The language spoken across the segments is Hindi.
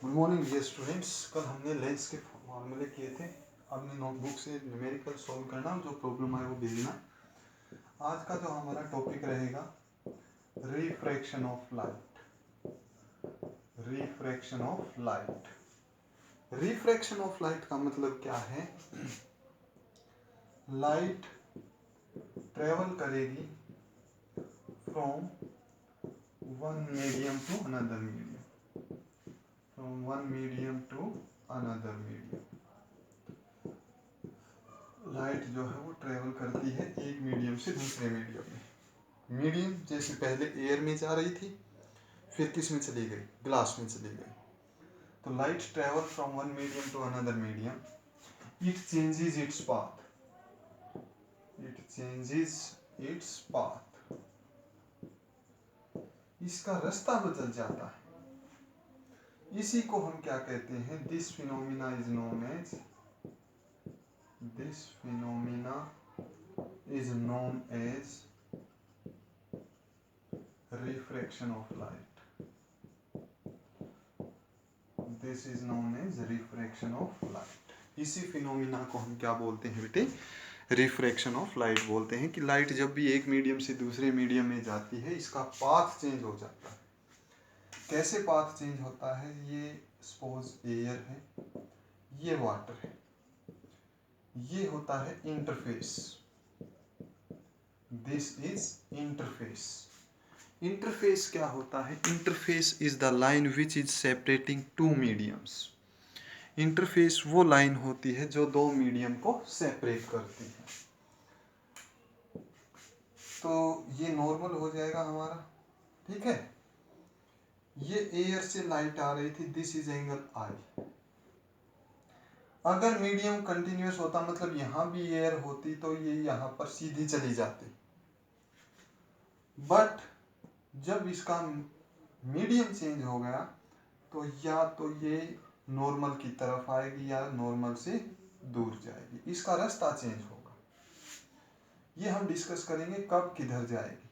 Good morning dear students. कल हमने लेंस के फॉर्मूले किए थे। अपनी नोटबुक से न्यूमेरिकल सॉल्व करना, जो प्रॉब्लम आए वो भेजना। आज का जो हमारा टॉपिक रहेगा refraction of light. Refraction of light. Refraction of light का मतलब क्या है? लाइट ट्रेवल करेगी from one medium to another medium, from one medium to another medium. Light जो है वो ट्रेवल करती है एक मीडियम से दूसरे मीडियम में। मीडियम जैसे पहले एयर में जा रही थी, फिर किस में चली गई? ग्लास में चली गई। तो light travel from one medium to another medium, it changes its path, it changes its path. इसका रास्ता बदल जाता है। इसी को हम क्या कहते हैं? This phenomena is known as, this phenomena is known as refraction of light. This is known as refraction of light. इसी फिनोमिना को हम क्या बोलते हैं बेटे? रिफ्रैक्शन ऑफ लाइट बोलते हैं। कि लाइट जब भी एक मीडियम से दूसरे मीडियम में जाती है, इसका पाथ चेंज हो जाता है। कैसे पाथ चेंज होता है? ये सपोज एयर है, ये वाटर है, ये होता है interface. This is interface. Interface क्या होता है? Interface is the line which is separating two mediums. Interface वो लाइन होती है जो दो मीडियम को सेपरेट करती है। तो ये नॉर्मल हो जाएगा हमारा, ठीक है। ये एयर से लाइट आ रही थी, दिस इज एंगल आई। अगर मीडियम कंटिन्यूस होता, मतलब यहां भी एयर होती, तो ये यहां पर सीधी चली जाती। बट जब इसका मीडियम चेंज हो गया, तो या तो ये नॉर्मल की तरफ आएगी या नॉर्मल से दूर जाएगी। इसका रास्ता चेंज होगा। ये हम डिस्कस करेंगे कब किधर जाएगी।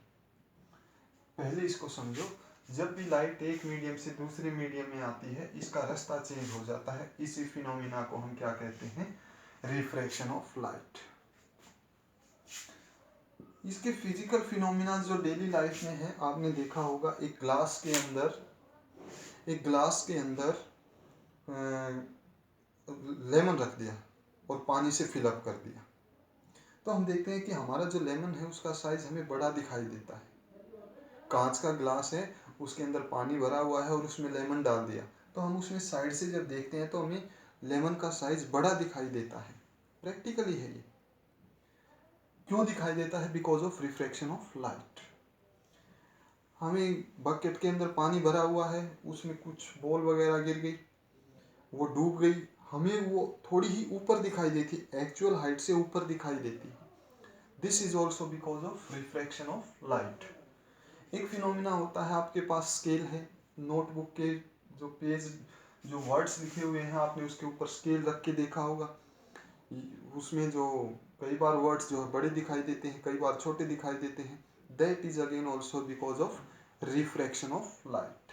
पहले इसको समझो। जब भी लाइट एक मीडियम से दूसरे मीडियम में आती है, इसका रास्ता चेंज हो जाता है। इसी फिनोमिना को हम क्या कहते हैं? Refraction of light. इसके फिजिकल फिनोमिना जो डेली लाइफ में है, आपने देखा होगा, एक ग्लास के अंदर लेमन रख दिया और पानी से फिलअप कर दिया, तो हम देखते हैं कि हमारा जो लेमन है उसका साइज हमें बड़ा दिखाई देता है। कांच का ग्लास है, उसके अंदर पानी भरा हुआ है और उसमें लेमन डाल दिया, तो हम उसमें साइड से जब देखते हैं तो हमें लेमन का साइज बड़ा दिखाई देता है। प्रैक्टिकली है ये। क्यों दिखाई देता है? Because of refraction of light. हमें बकेट के अंदर पानी भरा हुआ है, उसमें कुछ बॉल वगैरह गिर गई, वो डूब गई, हमें वो थोड़ी ही ऊपर दिखाई देती, एक्चुअल हाइट से ऊपर दिखाई देती। This is also because of refraction of light. एक फिनोमिना होता है, आपके पास स्केल है, नोटबुक के जो पेज, जो वर्ड्स लिखे हुए हैं, आपने उसके ऊपर स्केल रख के देखा होगा। उसमें जो कई बार वर्ड्स जो है बड़े दिखाई देते हैं, कई बार छोटे दिखाई देते हैं। That is again also because of refraction of light.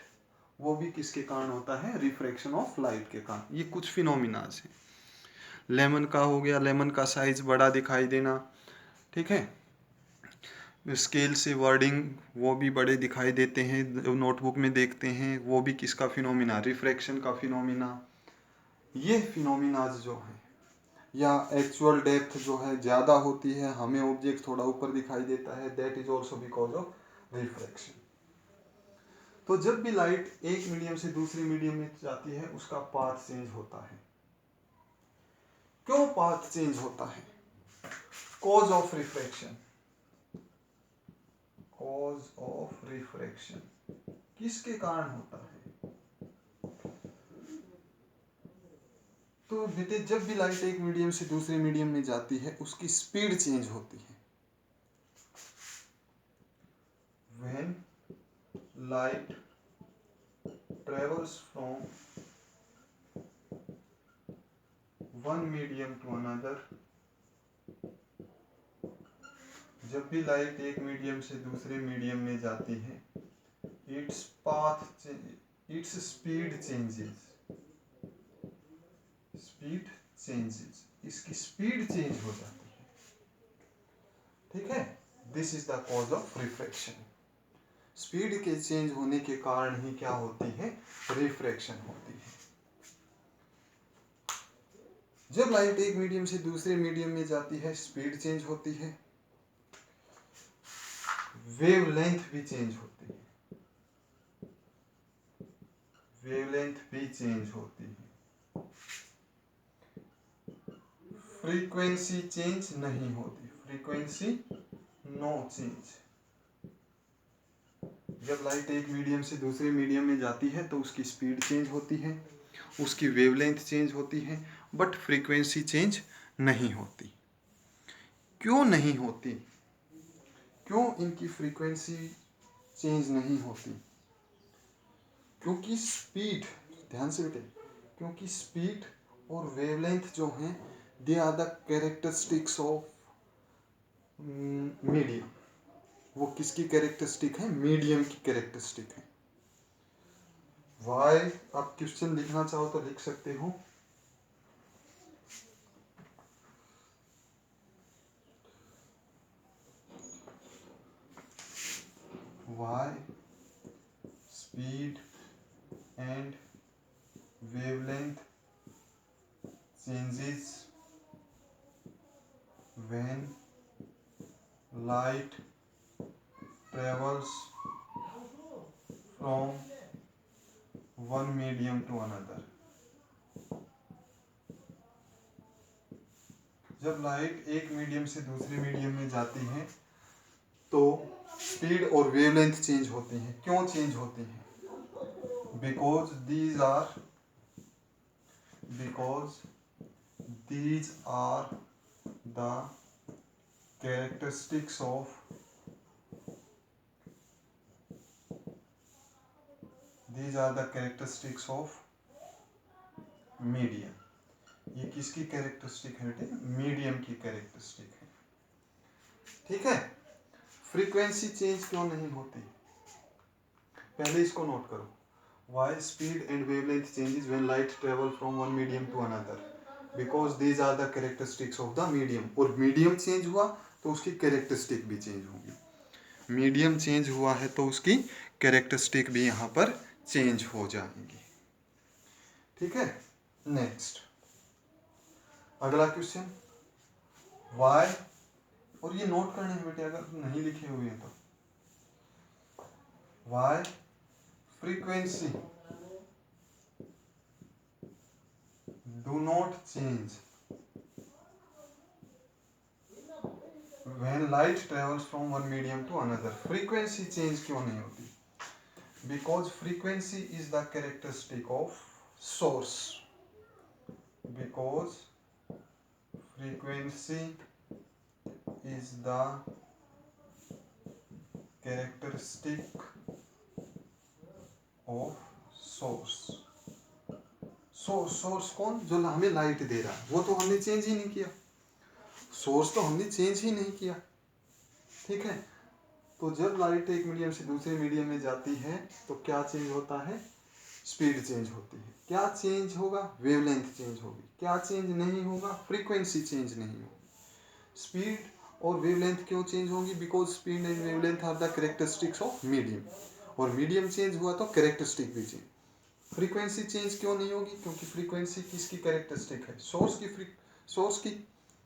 वो भी किसके कारण होता है? रिफ्रैक्शन ऑफ लाइट के कारण। ये कुछ फिनोमिनाज हैं। लेमन का हो गया, लेमन का साइज बड़ा दिखाई देना, ठीक है। स्केल से वर्डिंग वो भी बड़े दिखाई देते हैं, जो नोटबुक में देखते हैं, वो भी किसका फिनोमिना? रिफ्रैक्शन का फिनोमिना। ये फिनोमिनाज जो है, या एक्चुअल डेप्थ जो है ज़्यादा होती है, हमें ऑब्जेक्ट थोड़ा ऊपर दिखाई देता है, that is also because of refraction. तो जब भी लाइट एक मीडियम से दूसरे मीडियम में जाती है, उसका पाथ चेंज होता है। क्यों पाथ चेंज होता है? Cause of refraction. Cause of refraction किसके कारण होता है? तो बेटे, जब भी लाइट एक मीडियम से दूसरे मीडियम में जाती है, उसकी स्पीड चेंज होती है। When light travels from one medium to another, जब भी लाइट एक मीडियम से दूसरे मीडियम में जाती है, its path, its speed changes, speed changes, इसकी स्पीड चेंज हो जाती है। ठीक है, this is the cause of refraction. Speed के चेंज होने के कारण ही क्या होती है, रिफ्रैक्शन होती है। जब लाइट एक मीडियम से दूसरे मीडियम में जाती है स्पीड चेंज होती है, वेवलेंथ भी चेंज होती है, वेवलेंथ भी चेंज होती है, फ्रीक्वेंसी चेंज नहीं होती, फ्रीक्वेंसी नो चेंज। जब लाइट एक मीडियम से दूसरे मीडियम में जाती है तो उसकी स्पीड चेंज होती है, उसकी वेवलेंथ चेंज होती है, बट फ्रीक्वेंसी चेंज नहीं होती। क्यों नहीं होती? क्यों इनकी फ्रीक्वेंसी चेंज नहीं होती? क्योंकि स्पीड, ध्यान से बेटे, क्योंकि स्पीड और वेवलेंथ जो हैं they are the characteristics of medium. वो किसकी कैरेक्टरिस्टिक है? मीडियम की कैरेक्टरिस्टिक है। वाई आप क्वेश्चन लिखना चाहो तो लिख सकते हो। Why speed and wavelength changes when light travels from one medium to another। जब लाइट एक मीडियम से दूसरे मीडियम में जाती है तो स्पीड और वेवलेंथ चेंज होती हैं। क्यों चेंज होती हैं? Because these are the characteristics of medium. ये किसकी कैरेक्टरिस्टिक है बेटे? मीडियम की कैरेक्टरिस्टिक है। ठीक है, फ्रीक्वेंसी चेंज क्यों नहीं होती? पहले इसको नोट करो। Why speed and wavelength changes when light travel from one medium to another, because these are the characteristics of the medium. और मीडियम चेंज हुआ तो उसकी कैरेक्टरिस्टिक भी चेंज होगी। मीडियम चेंज हुआ है तो उसकी कैरेक्टरिस्टिक भी यहाँ पर चेंज हो जाएंगी। ठीक है, नेक्स्ट अगला क्वेश्चन, वाई, और ये नोट करने हैं बेटे अगर नहीं लिखे हुए हैं तो, why frequency do not change when light travels from one medium to another। frequency change क्यों नहीं होती? because frequency is the characteristic of source। because frequency is the characteristic of source। Source कौन? जो हमें लाइट दे रहा है, वो तो हमने चेंज ही नहीं किया। सोर्स तो हमने चेंज ही नहीं किया। ठीक है, तो जब लाइट एक मीडियम से दूसरे मीडियम में जाती है तो क्या चेंज होता है? स्पीड चेंज होती है। क्या चेंज होगा? वेवलेंथ चेंज होगी। क्या चेंज नहीं होगा? फ्रीक्वेंसी चेंज नहीं होगी। स्पीड और वेवलेंथ क्यों चेंज होंगी? Because speed and wavelength are the characteristics of medium, और मीडियम चेंज हुआ तो कैरेक्टरिस्टिक भी चेंज। फ्रीक्वेंसी चेंज क्यों नहीं होगी? क्योंकि फ्रीक्वेंसी किसकी कैरेक्टरिस्टिक है? सोर्स की,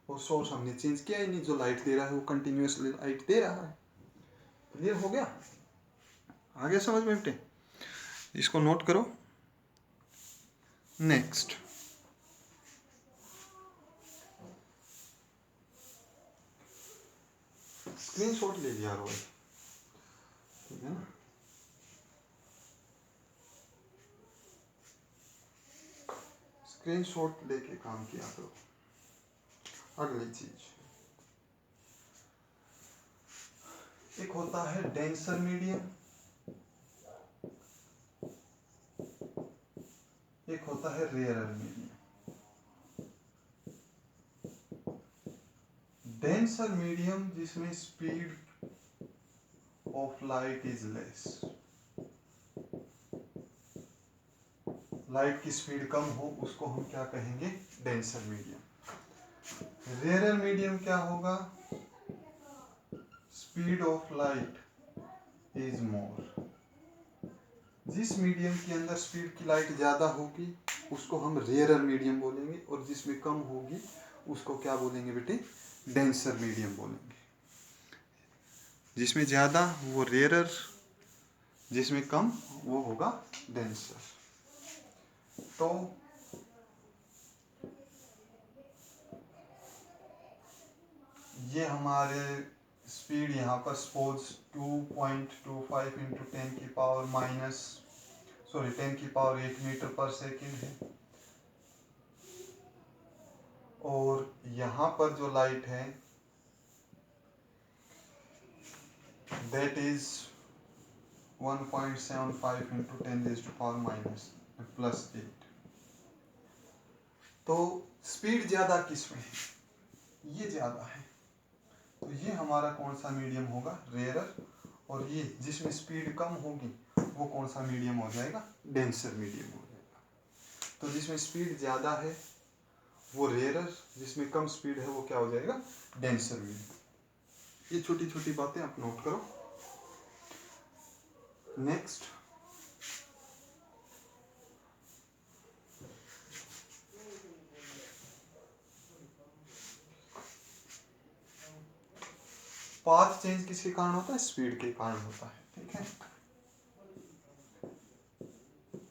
और सोर्स हमने चेंज किया ही नहीं। जो लाइट दे रहा है वो कंटिन्यूअसली लाइट दे रहा है। क्लियर हो गया? आगे समझ में बेटे, इसको नोट करो। नेक्स्ट, स्क्रीनशॉट ले लिया रोज, ठीक है ना? स्क्रीनशॉट लेके काम किया करो। अगली चीज, एक होता है डेंसर मीडियम, एक होता है रेयरर मीडियम। डेंसर मीडियम जिसमें speed of light is less, light की स्पीड कम हो उसको हम क्या कहेंगे, डेंसर मीडियम। रेयरर मीडियम क्या होगा, speed of light is more. जिस मीडियम के अंदर स्पीड की लाइट ज़्यादा होगी उसको हम रेयरर मीडियम बोलेंगे, और जिसमें कम होगी उसको क्या बोलेंगे बेटे, डेंसर मीडियम बोलेंगे। जिसमें ज़्यादा वो रेयरर, जिसमें कम वो होगा डेंसर। तो ये हमारे स्पीड यहाँ पर सपोज 2.25 इंटू 10 की पावर 8 मीटर पर सेकेंड है। और यहाँ पर जो लाइट है दैट इज 1.75 इंटू 10⁻⁻⁻8। तो स्पीड ज़्यादा किस में है, ये ज़्यादा है, तो ये हमारा कौन सा मीडियम होगा, रेयरर। और ये जिसमें स्पीड कम होगी वो कौन सा मीडियम हो जाएगा, डेंसर मीडियम हो जाएगा। तो जिसमें स्पीड ज़्यादा है वो रेयरर, जिसमें कम स्पीड है वो क्या हो जाएगा, डेंसर मीडियम। ये छोटी छोटी बातें आप नोट करो। नेक्स्ट, पाथ चेंज किसके कारण होता है, स्पीड के कारण होता है, ठीक है।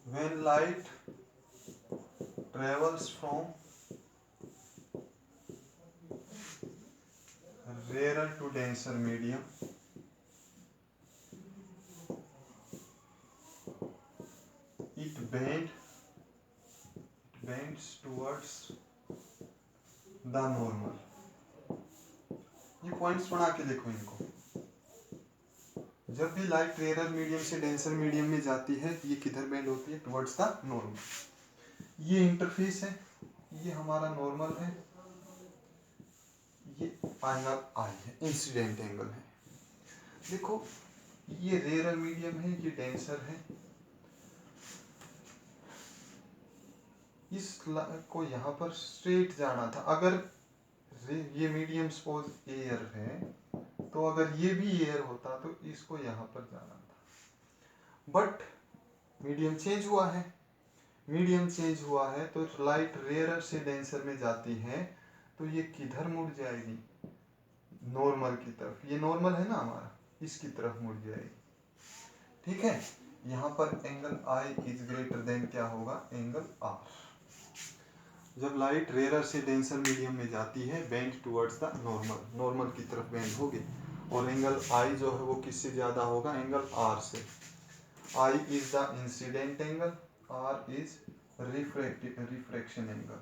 When light travels from rarer to denser medium, it bends towards the normal। ये पॉइंट्स बना के देखो इनको। जब भी लाइट रेयर मीडियम से डेंसर मीडियम में जाती है ये किधर बेंड होती है, टुवर्ड्स द नॉर्मल। ये इंटरफेस है, ये हमारा नॉर्मल है, ये एंगल आई है, इंसिडेंट एंगल है। देखो ये रेयर मीडियम है, ये डेंसर है। इस को यहाँ पर स्ट्रेट जाना था, अगर ये मीडियम सपोज एयर है तो अगर ये भी एयर होता तो इसको यहाँ पर जाना था। बट मीडियम चेंज हुआ है, मीडियम चेंज हुआ है तो लाइट रेयरर से डेंसर में जाती है तो ये किधर मुड़ जाएगी, नॉर्मल की तरफ। ये नॉर्मल है ना हमारा, इसकी तरफ मुड़ जाएगी, ठीक है। यहाँ पर angle I is greater than क्या होगा, एंगल आर। जब लाइट रेयरर से डेंसर मीडियम में जाती है bend towards the normal, normal की तरफ बेंड होगी, और एंगल आई जो है वो किससे ज़्यादा होगा, एंगल आर से। I is the incident angle, R is refraction angle.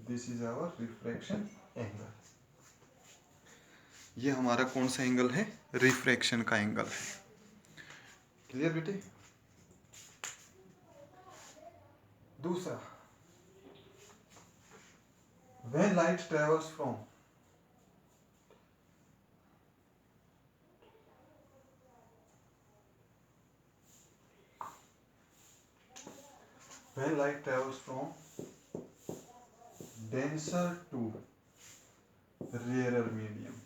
This is our refraction angle. ये हमारा कौन सा एंगल है, रिफ्रैक्शन का एंगल है। क्लियर बेटे। दूसरा, when light travels from denser to rarer medium,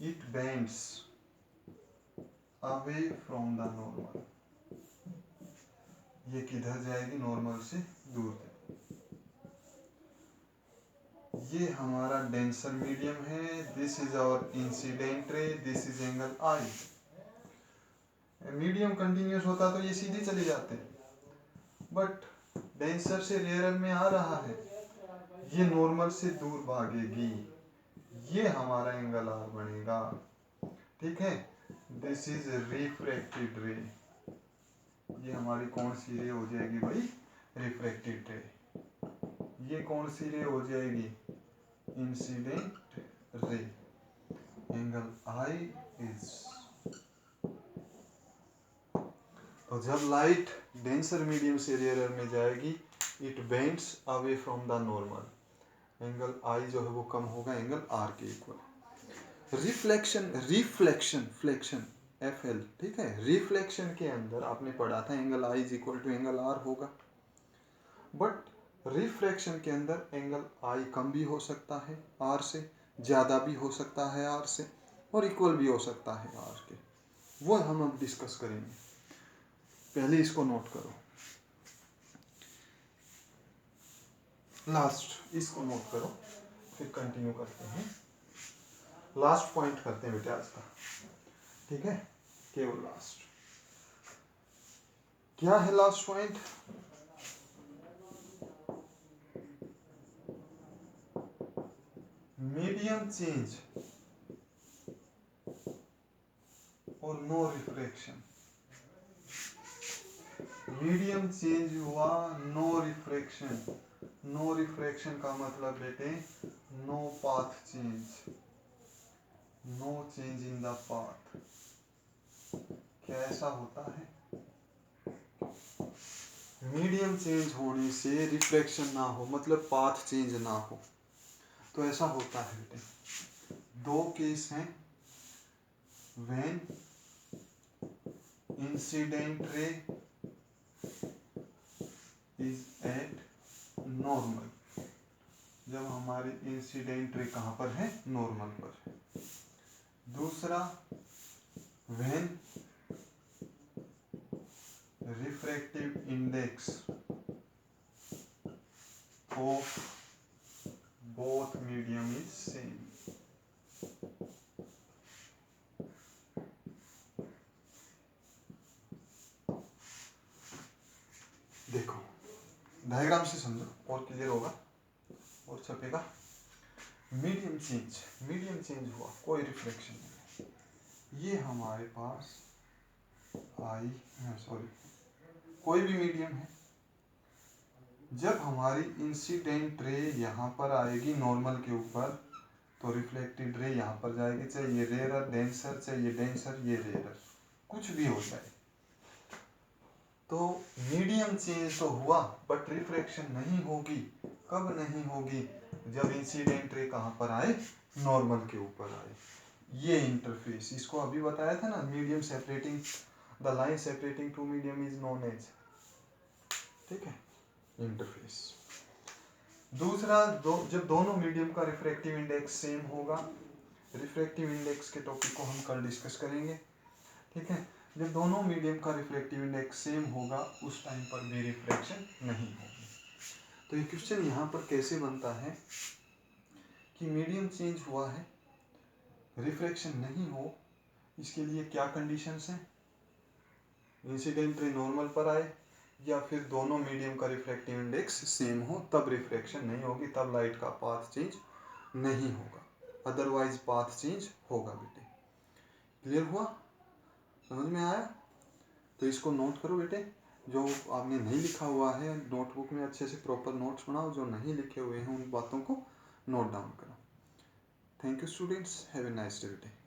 it bends away from the normal। ये किधर जाएगी, नॉर्मल से दूर जाएगी। ये हमारा डेंसर मीडियम है, this is our incident ray, this is angle i. Medium continuous होता तो ये सीधे चले जाते, बट डेंसर से रेयरर में आ रहा है, ये नॉर्मल से दूर भागेगी, ये हमारा एंगल आर बनेगा, ठीक है। दिस इज रिफ्रैक्टेड रे, ये हमारी कौन सी रे हो जाएगी भाई, रिफ्रैक्टेड रे। ये कौन सी रे हो जाएगी, incident ray. Angle I is, तो जब लाइट डेंसर मीडियम से रेयरर में जाएगी it bends away from the normal, angle I जो है वो कम होगा एंगल आर के equal. Reflection, reflection, flection, F L, ठीक है। रिफ्लेक्शन के अंदर आपने पढ़ा था angle I is equal to angle R होगा, बट रिफ्रैक्शन के अंदर एंगल आई कम भी हो सकता है आर से, ज़्यादा भी हो सकता है आर से, और इक्वल भी हो सकता है आर के। वो हम अब डिस्कस करेंगे। पहले इसको नोट करो, लास्ट इसको नोट करो, फिर कंटिन्यू करते हैं। लास्ट पॉइंट करते हैं बेटे आज का, ठीक है, केवल लास्ट। क्या है लास्ट पॉइंट? मीडियम चेंज और नो रिफ्रैक्शन। मीडियम चेंज हुआ, नो रिफ्रैक्शन। नो रिफ्रैक्शन का मतलब बेटे no path change, no change in the path. क्या ऐसा होता है? मीडियम चेंज होने से रिफ्रैक्शन ना हो, मतलब पाथ चेंज ना हो, तो ऐसा होता है बेटे। दो केस हैं। When incident ray is eight normal, जब हमारी इंसिडेंट रे कहाँ पर है? नॉर्मल पर है। दूसरा, when refractive index of both medium is same. देखो डायग्राम से समझो और क्लियर होगा और छपेगा। मीडियम चेंज हुआ, कोई रिफ्लेक्शन नहीं। ये हमारे पास कोई भी मीडियम है। जब हमारी इंसिडेंट रे यहाँ पर आएगी नॉर्मल के ऊपर, तो रिफ्लेक्टेड रे यहाँ पर जाएगी, चाहे ये रेयर डेंसर, चाहे ये डेंसर ये रेयर, कुछ भी हो जाए। तो मीडियम चेंज तो हुआ, बट रिफ्रैक्शन नहीं होगी। कब नहीं होगी? जब इंसिडेंट रे कहाँ पर आए? नॉर्मल के ऊपर आए। ये इंटरफेस, इसको अभी बताया था ना, medium separating the line separating two medium is known as, ठीक है, इंटरफेस। दूसरा, जब दोनों मीडियम का रिफ्रैक्टिव इंडेक्स सेम होगा, रिफ्रैक्टिव इंडेक्स के टॉपिक को हम कल डिस्कस करेंगे, ठीक है। जब दोनों मीडियम का रिफ्रैक्टिव इंडेक्स सेम होगा, उस टाइम पर भी रिफ्रैक्शन नहीं होगी। तो ये क्वेश्चन यहाँ पर कैसे बनता है कि मीडियम चेंज हुआ है, रिफ्रैक्शन नहीं हो, इसके लिए क्या कंडीशंस हैं? इंसिडेंट रे नॉर्मल पर आए, या फिर दोनों मीडियम का रिफ्रैक्टिव इंडेक्स सेम हो, तब रिफ्रैक्शन नहीं होगी, तब लाइट का पाथ चेंज नहीं होगा, अदरवाइज पाथ चेंज होगा बेटे। क्लियर हुआ? समझ में आया? तो इसको नोट करो बेटे, जो आपने नहीं लिखा हुआ है नोटबुक में अच्छे से प्रॉपर नोट्स बनाओ, जो नहीं लिखे हुए हैं उन बातों को नोट डाउन करो। Thank you students, have a nice day बेटे।